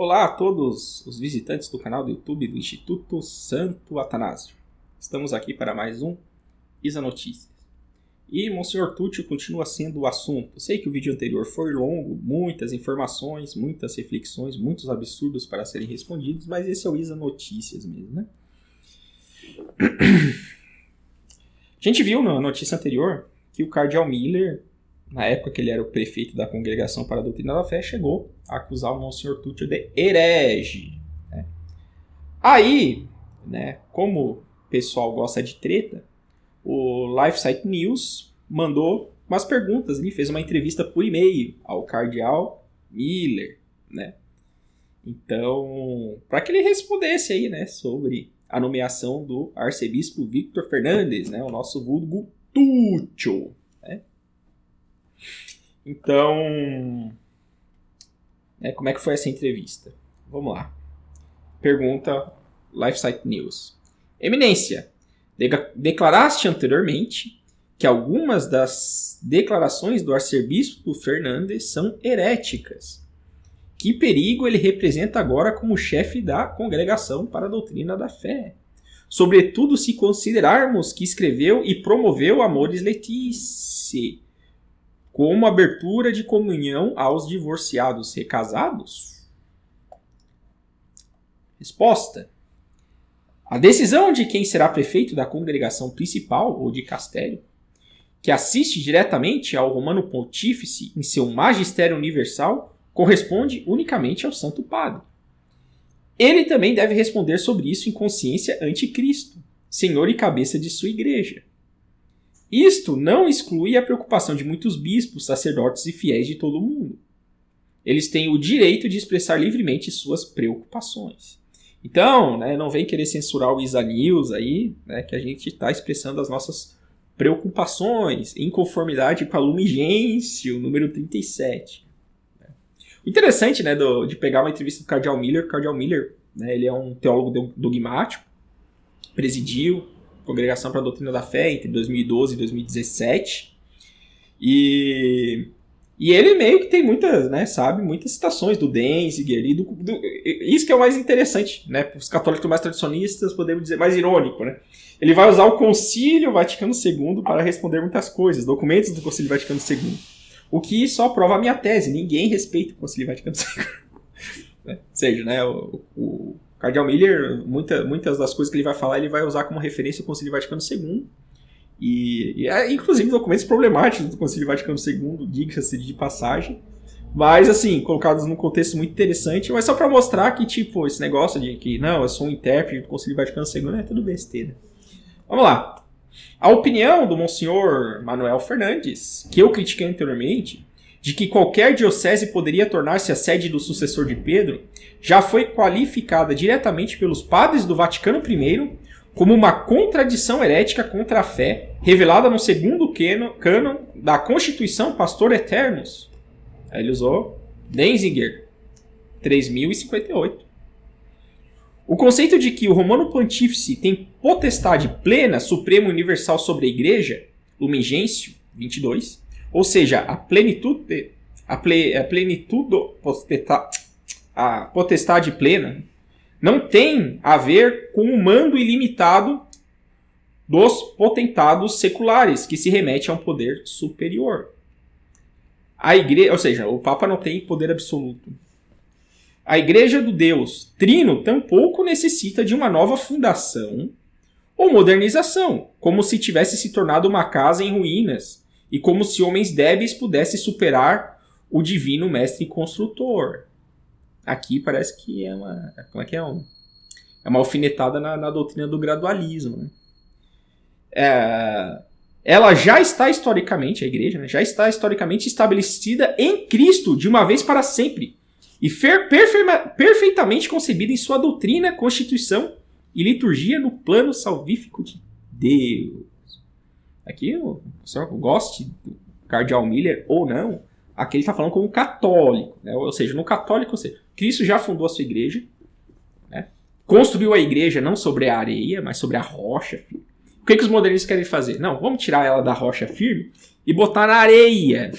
Olá a todos os visitantes do canal do YouTube do Instituto Santo Atanásio. Estamos aqui para mais um Isa Notícias. E Monsenhor Tucci continua sendo o assunto. Sei que o vídeo anterior foi longo, muitas informações, muitas reflexões, muitos absurdos para serem respondidos, mas esse é o Isa Notícias mesmo, né? A gente viu na notícia anterior que o Cardeal Miller, na época que ele era o prefeito da Congregação para a Doutrina da Fé, chegou a acusar o Monsenhor Tucci de herege. Né? Aí, né, como o pessoal gosta de treta, o LifeSite News mandou umas perguntas, ele fez uma entrevista por e-mail ao Cardeal Miller, né? Então, para que ele respondesse aí, né, sobre a nomeação do arcebispo Victor Fernandes, né, o nosso vulgo Tuccio, né? Então, né, como é que foi essa entrevista? Vamos lá. Pergunta LifeSite News. Eminência, declaraste anteriormente que algumas das declarações do arcebispo Fernandes são heréticas. Que perigo ele representa agora como chefe da Congregação para a Doutrina da Fé? Sobretudo se considerarmos que escreveu e promoveu Amoris Laetitia como abertura de comunhão aos divorciados recasados? Resposta. A decisão de quem será prefeito da congregação principal ou de castério, que assiste diretamente ao Romano Pontífice em seu magistério universal, corresponde unicamente ao Santo Padre. Ele também deve responder sobre isso em consciência ante Cristo, Senhor e cabeça de sua igreja. Isto não exclui a preocupação de muitos bispos, sacerdotes e fiéis de todo o mundo. Eles têm o direito de expressar livremente suas preocupações. Então, né, não vem querer censurar o Isa News aí, né, que a gente está expressando as nossas preocupações em conformidade com a Lumen Gentium, número 37. O interessante, né, de pegar uma entrevista do Cardeal Miller. O Cardeal Miller, né, ele é um teólogo dogmático, presidiu a Congregação para a Doutrina da Fé entre 2012 e 2017. E ele meio que tem muitas, né, sabe, muitas citações do Denzinger e isso que é o mais interessante, né, os católicos mais tradicionistas, podemos dizer, mais irônico, né. Ele vai usar o Concílio Vaticano II para responder muitas coisas, documentos do Concílio Vaticano II. O que só prova a minha tese, ninguém respeita o Concílio Vaticano II. Ou seja, né, o Cardeal Miller, muitas das coisas que ele vai falar, ele vai usar como referência o Concílio Vaticano II. E inclusive documentos problemáticos do Concílio Vaticano II, diga-se de passagem, mas assim, colocados num contexto muito interessante, mas só para mostrar que, tipo, esse negócio de que, não, eu sou um intérprete do Concílio Vaticano II, é tudo besteira. Vamos lá. A opinião do Monsenhor Manuel Fernandes, que eu critiquei anteriormente, de que qualquer diocese poderia tornar-se a sede do sucessor de Pedro, já foi qualificada diretamente pelos padres do Vaticano I como uma contradição herética contra a fé, revelada no segundo cânon da Constituição Pastor Eternus. Aí ele usou Denzinger, 3058. O conceito de que o Romano Pontífice tem potestade plena, suprema e universal sobre a Igreja, Lumen Gentium, 22, ou seja, a potestade plena, não tem a ver com o mando ilimitado dos potentados seculares, que se remete a um poder superior. A igreja, ou seja, o Papa não tem poder absoluto. A Igreja do Deus Trino tampouco necessita de uma nova fundação ou modernização, como se tivesse se tornado uma casa em ruínas e como se homens débeis pudessem superar o divino mestre construtor. Aqui parece que é uma... Como é que é? É uma alfinetada na doutrina do gradualismo. Né? Ela já está historicamente, a igreja, né, já está historicamente estabelecida em Cristo de uma vez para sempre e perfeitamente concebida em sua doutrina, constituição e liturgia no plano salvífico de Deus. Aqui, o senhor goste do Cardeal Miller ou não, aqui ele está falando como católico, né? Ou seja, no católico, ou seja, Cristo já fundou a sua igreja, né? Construiu a igreja não sobre a areia, mas sobre a rocha. O que os modernistas querem fazer? Não, vamos tirar ela da rocha firme e botar na areia,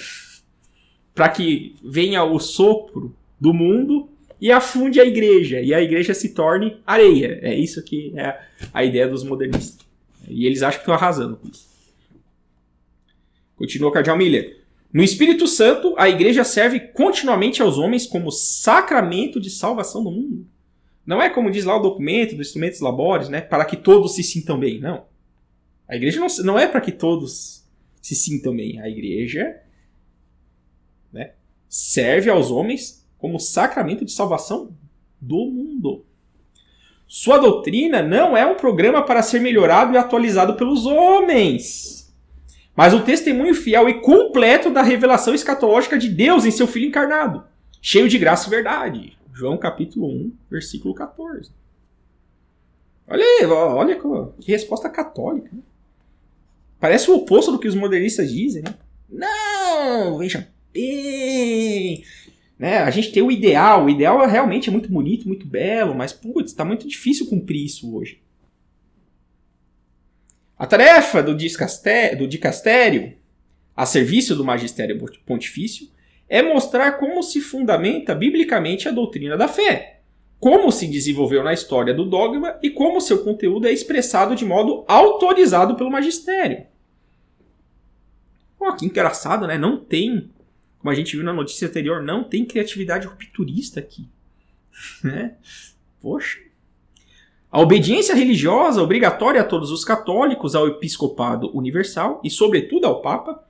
para que venha o sopro do mundo e afunde a igreja. E a igreja se torne areia. É isso que é a ideia dos modernistas. E eles acham que estão arrasando com isso. Continua o Cardeal Miller. No Espírito Santo, a igreja serve continuamente aos homens como sacramento de salvação do mundo. Não é como diz lá o documento dos instrumentos labores, né? Para que todos se sintam bem. Não. A igreja não é para que todos se sintam bem. A igreja, né, serve aos homens como sacramento de salvação do mundo. Sua doutrina não é um programa para ser melhorado e atualizado pelos homens, mas o testemunho fiel e completo da revelação escatológica de Deus em seu Filho encarnado, cheio de graça e verdade. João capítulo 1, versículo 14. Olha aí, olha que resposta católica. Né? Parece o oposto do que os modernistas dizem. Né? Não, veja bem. Né? A gente tem o ideal realmente é muito bonito, muito belo, mas putz, está muito difícil cumprir isso hoje. A tarefa do dicastério, a serviço do magistério pontifício, é mostrar como se fundamenta biblicamente a doutrina da fé, como se desenvolveu na história do dogma e como seu conteúdo é expressado de modo autorizado pelo magistério. Que engraçado, né? Não tem, como a gente viu na notícia anterior, não tem criatividade rupturista aqui. Né? Poxa. A obediência religiosa obrigatória a todos os católicos, ao episcopado universal e, sobretudo, ao Papa,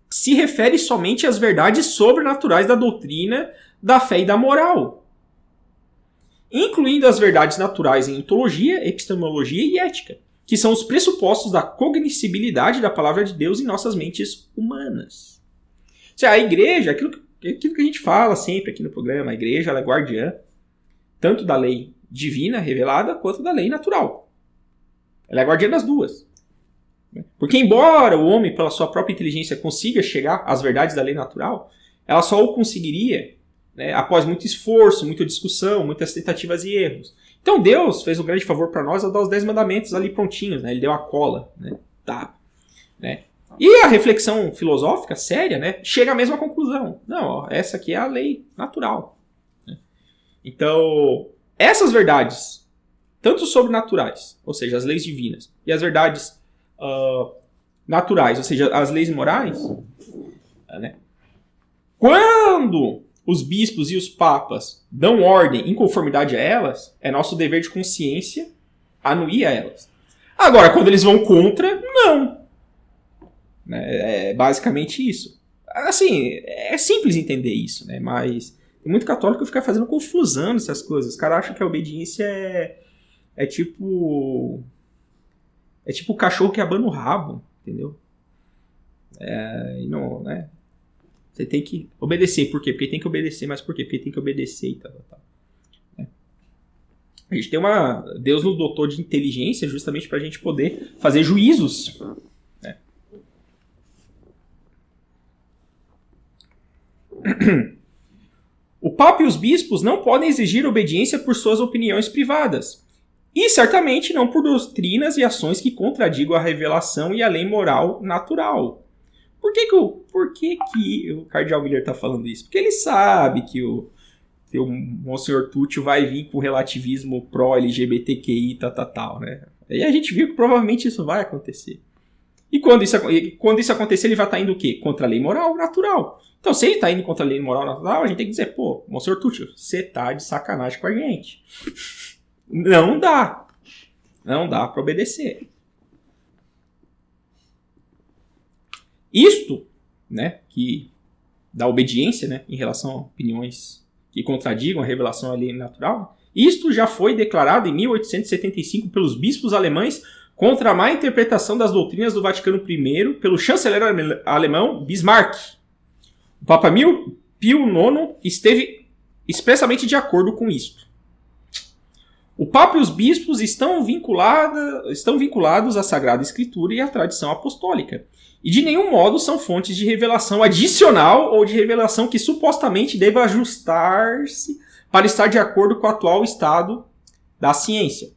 se refere somente às verdades sobrenaturais da doutrina, da fé e da moral, incluindo as verdades naturais em ontologia, epistemologia e ética, que são os pressupostos da cognoscibilidade da palavra de Deus em nossas mentes humanas. Ou seja, a igreja, aquilo que a gente fala sempre aqui no programa, a igreja ela é guardiã tanto da lei divina revelada quanto da lei natural. Ela é guardiã das duas. Porque embora o homem, pela sua própria inteligência, consiga chegar às verdades da lei natural, ela só o conseguiria, né, após muito esforço, muita discussão, muitas tentativas e erros. Então Deus fez um grande favor para nós ao dar os 10 mandamentos ali prontinhos. Né? Ele deu a cola. Né? Tá. Né? E a reflexão filosófica, séria, né, chega à mesma conclusão. Não, ó, essa aqui é a lei natural. Né? Então, essas verdades, tanto sobrenaturais, ou seja, as leis divinas, e as verdades naturais, ou seja, as leis morais, né? Quando os bispos e os papas dão ordem em conformidade a elas, é nosso dever de consciência anuir a elas. Agora, quando eles vão contra, não. É basicamente isso. Assim, é simples entender isso, né? Mas tem muito católico que fica fazendo confusão nessas coisas. Os caras acham que a obediência é tipo o cachorro que abana o rabo, entendeu? Não, né? Você tem que obedecer. Por quê? Porque tem que obedecer. Mas por quê? Porque tem que obedecer e tal. Né? A gente tem Deus nos dotou de inteligência justamente para a gente poder fazer juízos. Né? O Papa e os bispos não podem exigir obediência por suas opiniões privadas. E certamente não por doutrinas e ações que contradigam a revelação e a lei moral natural. Por que o Cardeal Miller está falando isso? Porque ele sabe que o Monsenhor Tucci vai vir com relativismo pró-LGBTQI, tal, né? E a gente viu que provavelmente isso vai acontecer. E quando isso acontecer, ele vai estar indo o quê? Contra a lei moral natural. Então, se ele está indo contra a lei moral natural, a gente tem que dizer, pô, Monsenhor Tucci, você tá de sacanagem com a gente. Não dá. Não dá para obedecer. Isto, né, que da obediência, né, em relação a opiniões que contradigam a revelação à lei natural, isto já foi declarado em 1875 pelos bispos alemães contra a má interpretação das doutrinas do Vaticano I pelo chanceler alemão Bismarck. O Papa Pio IX esteve expressamente de acordo com isto. O Papa e os bispos estão vinculados à Sagrada Escritura e à tradição apostólica, e de nenhum modo são fontes de revelação adicional ou de revelação que supostamente deva ajustar-se para estar de acordo com o atual estado da ciência.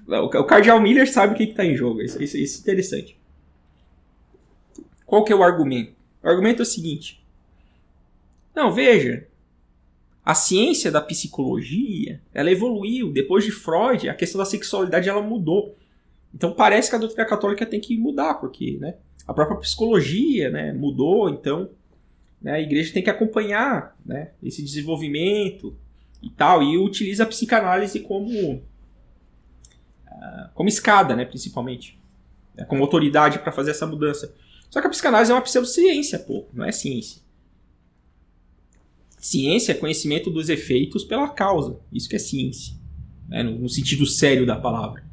O Cardeal Miller sabe o que está em jogo, isso é interessante. Qual que é o argumento? O argumento é o seguinte. Não, veja, A ciência da psicologia, ela evoluiu. Depois de Freud, a questão da sexualidade ela mudou. Então parece que a doutrina católica tem que mudar, porque, né, a própria psicologia, né, mudou, então, né, a igreja tem que acompanhar, né, esse desenvolvimento e tal, e utiliza a psicanálise como escada, né, principalmente, né, como autoridade para fazer essa mudança. Só que a psicanálise é uma pseudociência, pô, não é ciência. Ciência é conhecimento dos efeitos pela causa. Isso que é ciência, né? No sentido sério da palavra.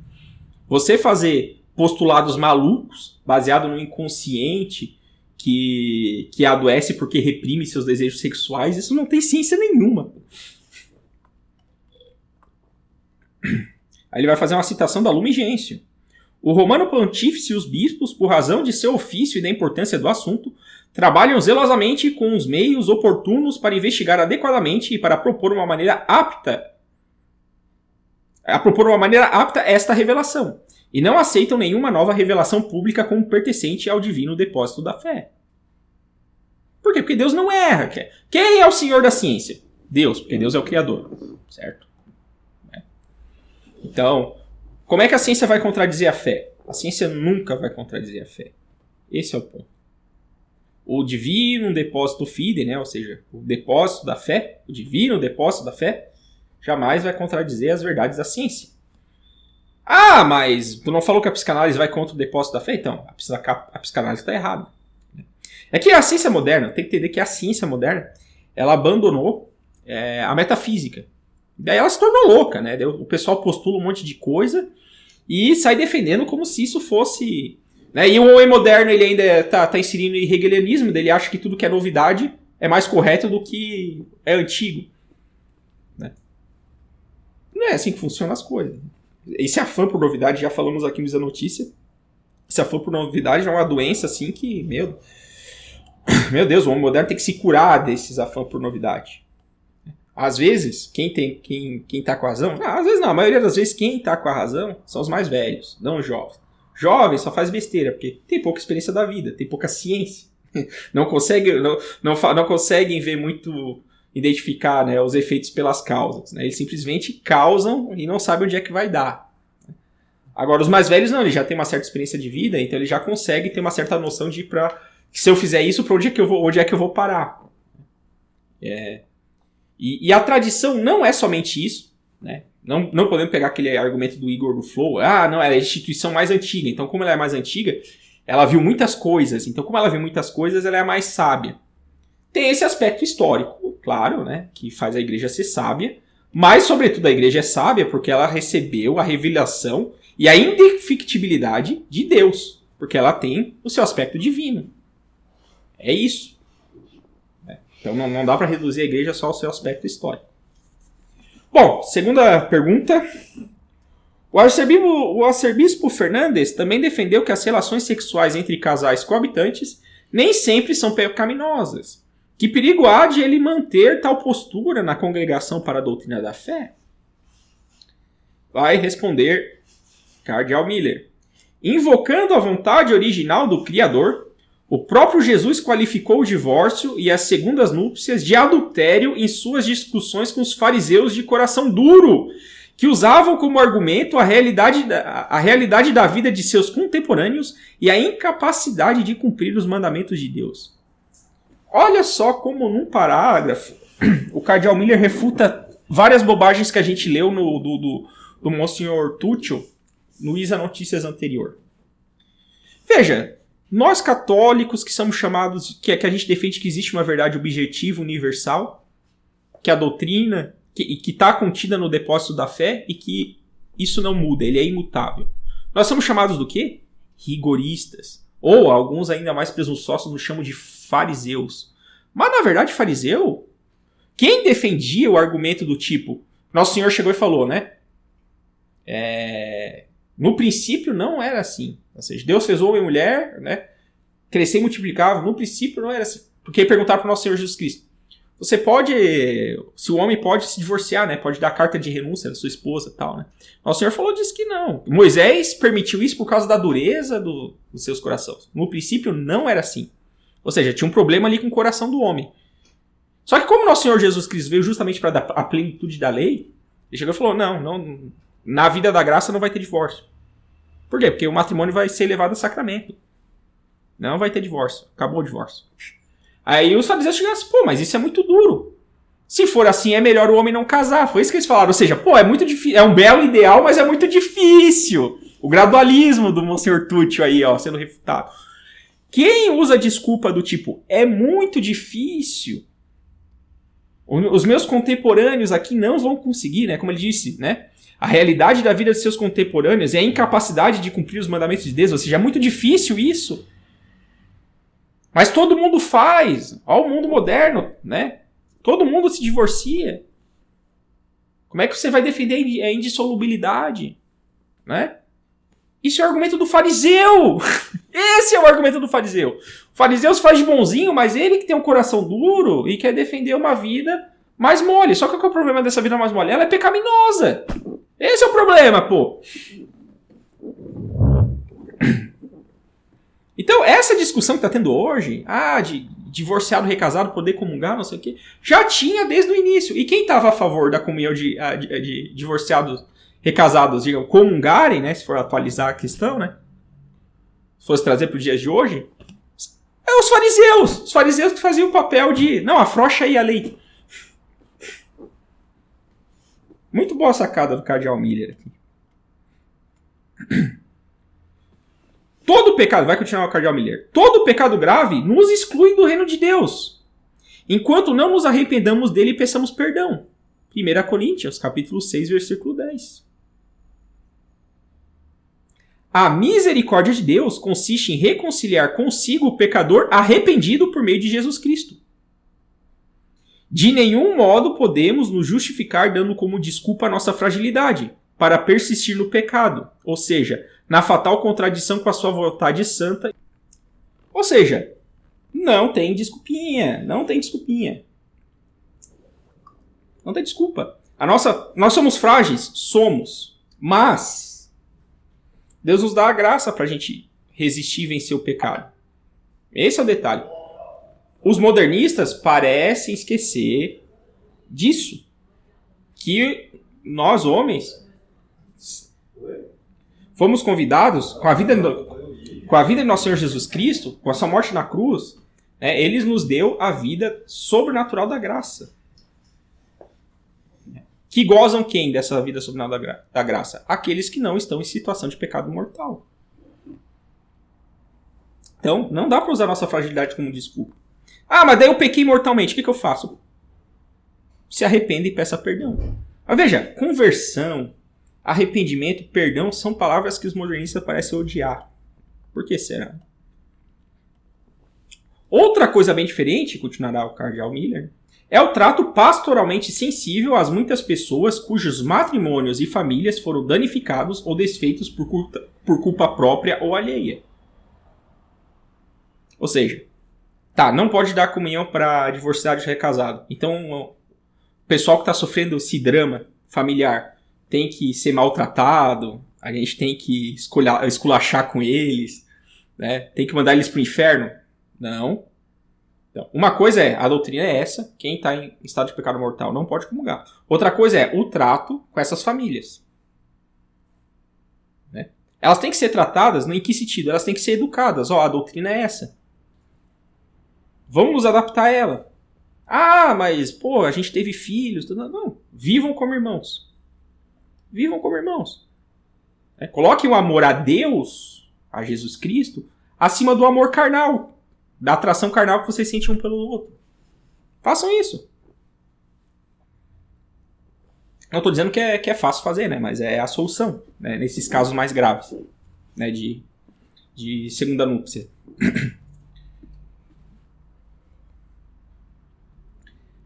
Você fazer postulados malucos, baseado no inconsciente, que adoece porque reprime seus desejos sexuais, isso não tem ciência nenhuma. Aí ele vai fazer uma citação da Lumen Gentium. O Romano Pontífice e os bispos, por razão de seu ofício e da importância do assunto, trabalham zelosamente com os meios oportunos para investigar adequadamente e para propor uma maneira apta esta revelação, e não aceitam nenhuma nova revelação pública como pertencente ao divino depósito da fé. Por quê? Porque Deus não erra. Quem é o Senhor da ciência? Deus, porque Deus é o Criador, certo? Então, como é que a ciência vai contradizer a fé? A ciência nunca vai contradizer a fé. Esse é o ponto. O divino depósito fide, né? Ou seja, o depósito da fé, o divino depósito da fé, jamais vai contradizer as verdades da ciência. Ah, mas tu não falou que a psicanálise vai contra o depósito da fé? Então, a psicanálise está errada. É que a ciência moderna, tem que entender que a ciência moderna, ela abandonou a metafísica. Daí ela se tornou louca, né? O pessoal postula um monte de coisa e sai defendendo como se isso fosse... Né? E o homem moderno ele ainda tá inserindo em hegelianismo, ele acha que tudo que é novidade é mais correto do que é antigo. Né? Não é assim que funcionam as coisas. Esse afã por novidade, já falamos aqui no Isa Notícia, esse afã por novidade é uma doença assim que, meu Deus, o homem moderno tem que se curar desses afãs por novidade. Às vezes, quem tá com a razão... Não, às vezes não, a maioria das vezes quem tá com a razão são os mais velhos, não os jovens. Jovem só faz besteira, porque tem pouca experiência da vida, tem pouca ciência. Não conseguem ver muito, identificar, né, os efeitos pelas causas. Né? Eles simplesmente causam e não sabem onde é que vai dar. Agora, os mais velhos não, eles já têm uma certa experiência de vida, então eles já conseguem ter uma certa noção de se eu fizer isso, para onde é que eu vou parar. E a tradição não é somente isso, né? Não podemos pegar aquele argumento do Igor do Flow. Não, ela é a instituição mais antiga. Então, como ela é mais antiga, ela viu muitas coisas. Então, como ela viu muitas coisas, ela é a mais sábia. Tem esse aspecto histórico, claro, né? Que faz a igreja ser sábia. Mas, sobretudo, a igreja é sábia porque ela recebeu a revelação e a indefectibilidade de Deus. Porque ela tem o seu aspecto divino. É isso. Então, não dá para reduzir a igreja só ao seu aspecto histórico. Bom, segunda pergunta. O arcebispo Fernandes também defendeu que as relações sexuais entre casais coabitantes nem sempre são pecaminosas. Que perigo há de ele manter tal postura na congregação para a doutrina da fé? Vai responder Cardeal Miller. Invocando a vontade original do Criador, o próprio Jesus qualificou o divórcio e as segundas núpcias de adultério em suas discussões com os fariseus de coração duro, que usavam como argumento a realidade da vida de seus contemporâneos e a incapacidade de cumprir os mandamentos de Deus. Olha só como num parágrafo o Cardeal Miller refuta várias bobagens que a gente leu do Monsenhor Tuccio no Isa Notícias anterior. Veja, nós católicos que somos chamados, que a gente defende que existe uma verdade objetiva, universal, que a doutrina, que está contida no depósito da fé e que isso não muda, ele é imutável. Nós somos chamados do quê? Rigoristas. Ou alguns ainda mais presunçosos nos chamam de fariseus. Mas na verdade fariseu, quem defendia o argumento do tipo, Nosso Senhor chegou e falou, né? No princípio não era assim. Ou seja, Deus fez homem e mulher, né? Crescer e multiplicar. No princípio não era assim. Porque perguntaram para o nosso Senhor Jesus Cristo. Se o homem pode se divorciar, né? Pode dar carta de renúncia da sua esposa e tal, né? Nosso Senhor disse que não. Moisés permitiu isso por causa da dureza dos seus corações. No princípio não era assim. Ou seja, tinha um problema ali com o coração do homem. Só que como nosso Senhor Jesus Cristo veio justamente para dar a plenitude da lei, ele chegou e falou, não, na vida da graça não vai ter divórcio. Por quê? Porque o matrimônio vai ser levado a sacramento. Não vai ter divórcio. Acabou o divórcio. Aí os fariseus chegaram assim, pô, mas isso é muito duro. Se for assim, é melhor o homem não casar. Foi isso que eles falaram. Ou seja, pô, é muito difícil. É um belo ideal, mas é muito difícil. O gradualismo do Monsenhor Túcio aí, ó, sendo refutado. Quem usa a desculpa do tipo, é muito difícil, os meus contemporâneos aqui não vão conseguir, né? Como ele disse, né? A realidade da vida de seus contemporâneos é a incapacidade de cumprir os mandamentos de Deus. Ou seja, é muito difícil isso. Mas todo mundo faz. Olha o mundo moderno, né? Todo mundo se divorcia. Como é que você vai defender a indissolubilidade? Né? Isso é o argumento do fariseu. Esse é o argumento do fariseu. O fariseu se faz de bonzinho, mas ele que tem um coração duro e quer defender uma vida mais mole. Só que qual é o problema dessa vida mais mole? Ela é pecaminosa. Esse é o problema, pô. Então, essa discussão que está tendo hoje, de divorciado, recasado, poder comungar, não sei o quê, já tinha desde o início. E quem estava a favor da comunhão de divorciados, recasados, digamos, comungarem, né, se for atualizar a questão, né, se fosse trazer para os dias de hoje, é os fariseus. Os fariseus que faziam o papel de, não, afrouxa aí a lei. Muito boa a sacada do cardeal Miller aqui. Todo pecado, vai continuar o cardeal Miller, todo pecado grave nos exclui do reino de Deus, enquanto não nos arrependamos dele e peçamos perdão. 1 Coríntios, capítulo 6, versículo 10. A misericórdia de Deus consiste em reconciliar consigo o pecador arrependido por meio de Jesus Cristo. De nenhum modo podemos nos justificar dando como desculpa a nossa fragilidade para persistir no pecado, ou seja, na fatal contradição com a sua vontade santa. Ou seja, não tem desculpinha, não tem desculpinha. Não tem desculpa. Nós somos frágeis? Somos. Mas Deus nos dá a graça para a gente resistir e vencer o pecado. Esse é o detalhe. Os modernistas parecem esquecer disso. Que nós, homens, fomos convidados, com a vida de nosso Senhor Jesus Cristo, com a sua morte na cruz, né, ele nos deu a vida sobrenatural da graça. Que gozam quem dessa vida sobrenatural da graça? Aqueles que não estão em situação de pecado mortal. Então, não dá para usar a nossa fragilidade como desculpa. Mas daí eu pequei mortalmente, o que eu faço? Se arrependa e peça perdão. Mas veja, conversão, arrependimento, perdão são palavras que os modernistas parecem odiar. Por que será? Outra coisa bem diferente, continuará o cardeal Miller, é o trato pastoralmente sensível às muitas pessoas cujos matrimônios e famílias foram danificados ou desfeitos por culpa própria ou alheia. Ou seja, não pode dar comunhão para divorciado e recasado. Então, o pessoal que está sofrendo esse drama familiar tem que ser maltratado, a gente tem que esculachar com eles, né? Tem que mandar eles para o inferno? Não. Então, uma coisa a doutrina é essa, quem está em estado de pecado mortal não pode comungar. Outra coisa é o trato com essas famílias. Né? Elas têm que ser tratadas, em que sentido? Elas têm que ser educadas. A doutrina é essa. Vamos nos adaptar a ela. Mas, a gente teve filhos. Não, vivam como irmãos. Vivam como irmãos. Coloquem o amor a Deus, a Jesus Cristo, acima do amor carnal. Da atração carnal que vocês sentem um pelo outro. Façam isso. Não estou dizendo que é fácil fazer, né? Mas é a solução, né? Nesses casos mais graves, né? De segunda núpcia.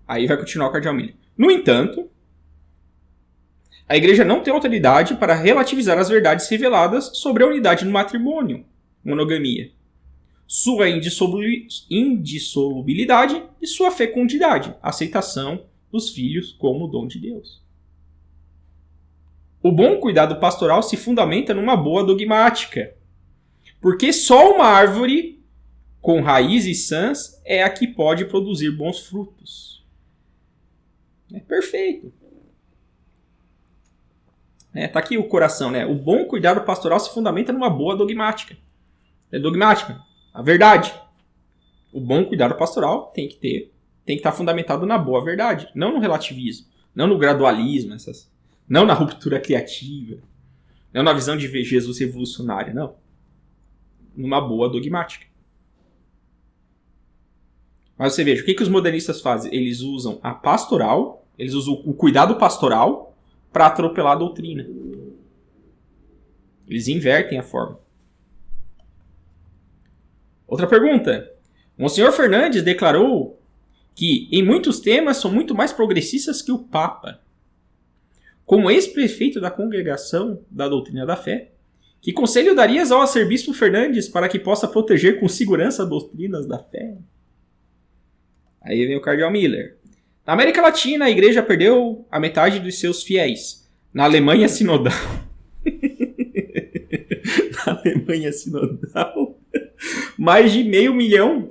Aí vai continuar o cardeal Miller. No entanto, a igreja não tem autoridade para relativizar as verdades reveladas sobre a unidade no matrimônio, monogamia, sua indissolubilidade e sua fecundidade, aceitação dos filhos como dom de Deus. O bom cuidado pastoral se fundamenta numa boa dogmática, porque só uma árvore com raízes sãs é a que pode produzir bons frutos. É perfeito. Tá aqui o coração, né? O bom cuidado pastoral se fundamenta numa boa dogmática. É dogmática. A verdade. O bom cuidado pastoral tem que estar fundamentado na boa verdade. Não no relativismo. Não no gradualismo. Não na ruptura criativa. Não na visão de ver Jesus revolucionário. Não. Numa boa dogmática. Mas você veja, o que os modernistas fazem? Eles usam a pastoral, eles usam o cuidado pastoral para atropelar a doutrina. Eles invertem a forma. Outra pergunta. Monsenhor Fernandes declarou que em muitos temas são muito mais progressistas que o Papa. Como ex-prefeito da Congregação da Doutrina da Fé, que conselho darias ao arcebispo Fernandes para que possa proteger com segurança as doutrinas da fé? Aí vem o cardeal Miller. Na América Latina, a igreja perdeu a metade dos seus fiéis. Na Alemanha sinodal. Na Alemanha sinodal, mais de meio milhão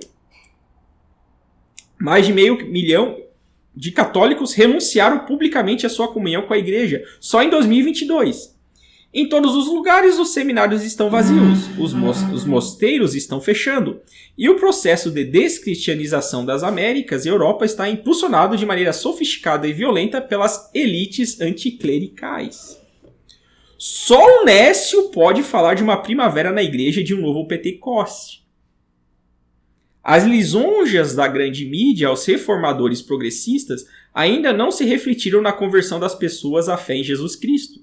de católicos renunciaram publicamente à sua comunhão com a igreja, só em 2022. Em todos os lugares, os seminários estão vazios, os mosteiros estão fechando, e o processo de descristianização das Américas e Europa está impulsionado de maneira sofisticada e violenta pelas elites anticlericais. Só o Nécio pode falar de uma primavera na igreja e de um novo Pentecoste. As lisonjas da grande mídia aos reformadores progressistas ainda não se refletiram na conversão das pessoas à fé em Jesus Cristo,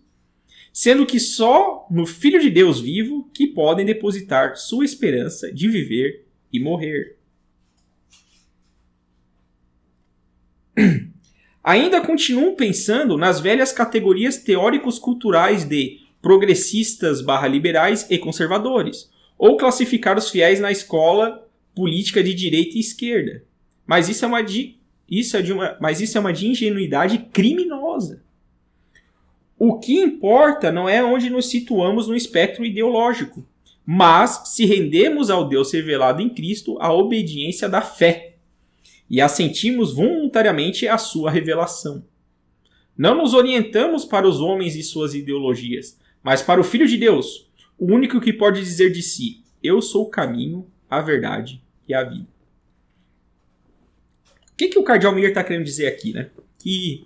sendo que só no Filho de Deus vivo que podem depositar sua esperança de viver e morrer. Ainda continuam pensando nas velhas categorias teóricos culturais de progressistas / liberais e conservadores, ou classificar os fiéis na escola política de direita e esquerda. Mas isso é uma de ingenuidade criminosa. O que importa não é onde nos situamos no espectro ideológico, mas se rendemos ao Deus revelado em Cristo a obediência da fé e assentimos voluntariamente à sua revelação. Não nos orientamos para os homens e suas ideologias, mas para o Filho de Deus, o único que pode dizer de si: eu sou o caminho, a verdade e a vida. O que o cardeal Miller está querendo dizer aqui, né? Que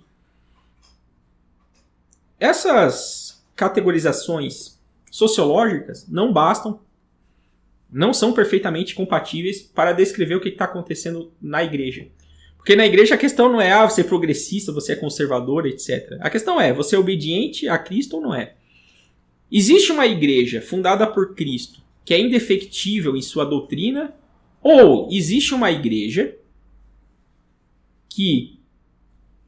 essas categorizações sociológicas não bastam, não são perfeitamente compatíveis para descrever o que está acontecendo na igreja. Porque na igreja a questão não é você é progressista, você é conservador, etc. A questão é, você é obediente a Cristo ou não é? Existe uma igreja fundada por Cristo que é indefectível em sua doutrina, ou existe uma igreja que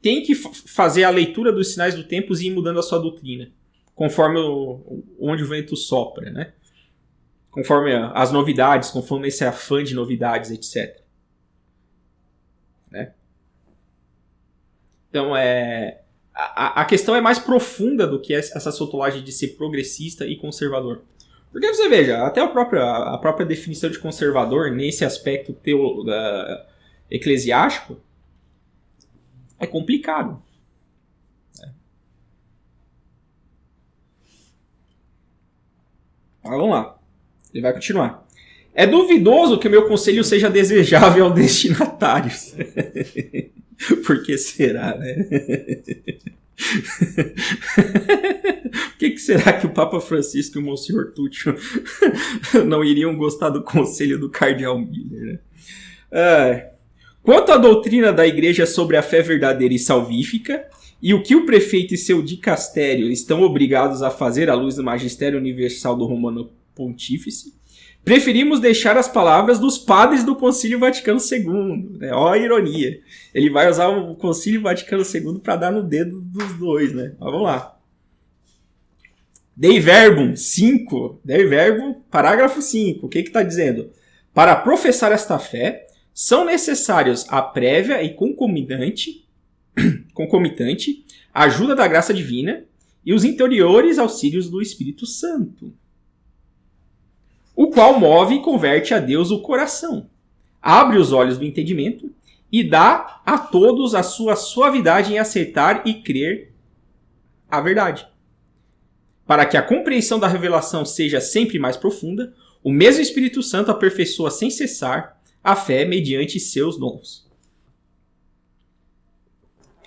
tem que fazer a leitura dos sinais do tempo e ir mudando a sua doutrina, conforme onde o vento sopra, né? Conforme as novidades, conforme esse afã de novidades, etc. Né? Então, a questão é mais profunda do que essa sotolagem de ser progressista e conservador. Porque você veja, até a própria definição de conservador, nesse aspecto eclesiástico, é complicado. Mas vamos lá. Ele vai continuar. É duvidoso que o meu conselho seja desejável aos destinatários. Por que será, né? Por que será que o Papa Francisco e o Monsenhor Túcio não iriam gostar do conselho do cardeal Miller, né? Quanto à doutrina da igreja sobre a fé verdadeira e salvífica, e o que o prefeito e seu dicastério estão obrigados a fazer à luz do magistério universal do Romano Pontífice, preferimos deixar as palavras dos padres do Concílio Vaticano II. Né? Ó a ironia. Ele vai usar o Concílio Vaticano II para dar no dedo dos dois. Né? Mas vamos lá. Dei Verbum 5. Dei Verbum, parágrafo 5. O que está dizendo? Para professar esta fé, são necessários a prévia e concomitante ajuda da graça divina e os interiores auxílios do Espírito Santo, o qual move e converte a Deus o coração, abre os olhos do entendimento e dá a todos a sua suavidade em aceitar e crer a verdade. Para que a compreensão da revelação seja sempre mais profunda, o mesmo Espírito Santo aperfeiçoa sem cessar a fé mediante seus dons.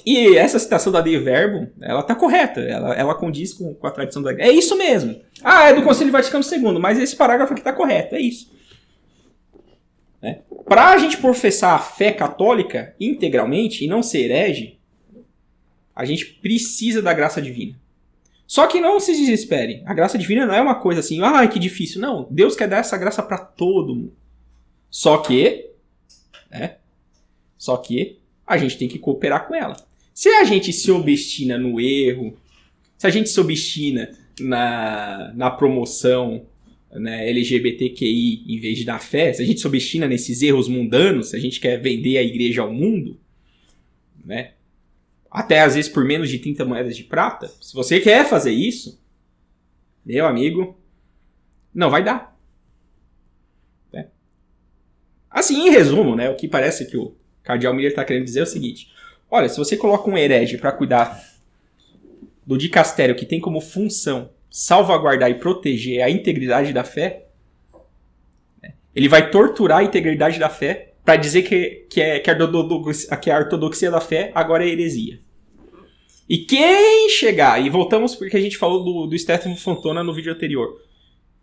E essa citação da Dei Verbum, ela está correta, ela condiz com a tradição da igreja. É isso mesmo. É do Concílio Vaticano II, mas esse parágrafo aqui está correto, é isso. Para a gente professar a fé católica integralmente e não ser herege, a gente precisa da graça divina. Só que não se desespere. A graça divina não é uma coisa assim, que difícil. Não, Deus quer dar essa graça para todo mundo. Só que a gente tem que cooperar com ela. Se a gente se obstina no erro, se a gente se obstina na promoção, né, LGBTQI em vez de na fé, se a gente se obstina nesses erros mundanos, se a gente quer vender a igreja ao mundo, né, até às vezes por menos de 30 moedas de prata, se você quer fazer isso, meu amigo, não vai dar. Né? Assim, em resumo, né, o que parece que o Cardeal Miller está querendo dizer é o seguinte: olha, se você coloca um herege para cuidar do dicastério que tem como função salvaguardar e proteger a integridade da fé, né, ele vai torturar a integridade da fé para dizer que a ortodoxia da fé agora é heresia. E quem chegar, e voltamos porque a gente falou do Stefano Fontana no vídeo anterior,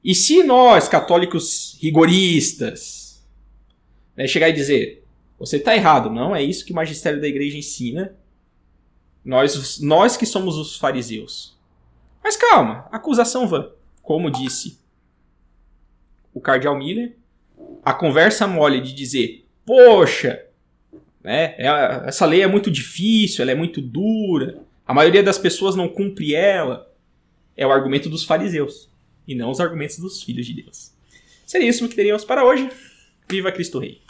e se nós, católicos rigoristas, né, chegar e dizer, você está errado, não é isso que o magistério da igreja ensina, nós que somos os fariseus. Mas calma, acusação vã. Como disse o Cardeal Miller, a conversa mole de dizer, poxa, né, essa lei é muito difícil, ela é muito dura, a maioria das pessoas não cumpre ela, é o argumento dos fariseus, e não os argumentos dos filhos de Deus. Seria isso que teríamos para hoje. Viva Cristo Rei!